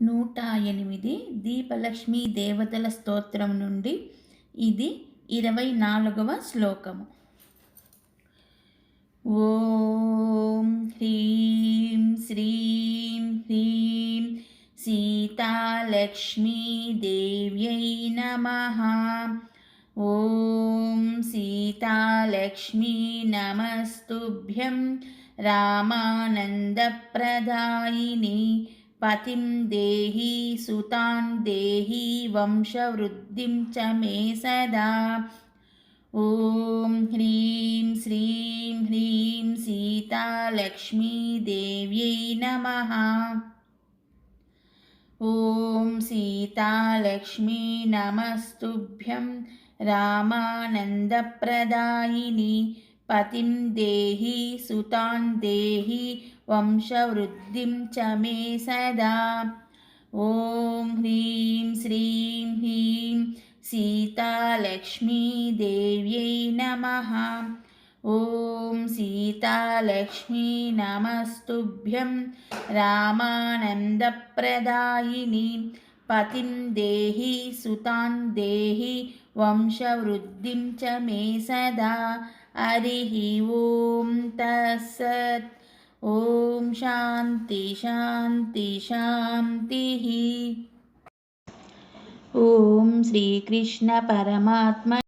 108 దీపలక్ష్మీ దేవతల స్తోత్రం నుండి ఇది 24వ శ్లోకము. ఓం హ్రీం శ్రీం హ్రీం సీతాలక్ష్మీ దేవ్యై నమః. ఓం సీతాలక్ష్మీ నమస్తుభ్యం రామానందప్రదాయిని పతిం దేహి సుతాన్ దేహి వంశవృద్ధిం చ మే సదా. ఓం హ్రీం శ్రీం హ్రీం సీతాలక్ష్మీ దేవ్యై నమః. ఓం సీతాలక్ష్మీ నమస్తుభ్యం రామానందప్రదాయిని పతిం దేహి సుతాన్ దేహి వంశవృద్ధిం చ మే సదా. ఓం హ్రీం శ్రీం హ్రీం సీతాలక్ష్మీ దేవ్యై నమః. ఓం సీతాలక్ష్మీ నమస్తుభ్యం రామానందప్రదాయిని పతిం దేహి సుతాన్ దేహి వంశవృద్ధిం చ మే సదా. హరిః ఓం తత్సత్. ఓం శాంతి శాంతి శాంతిః. ఓం శ్రీకృష్ణ పరమాత్మ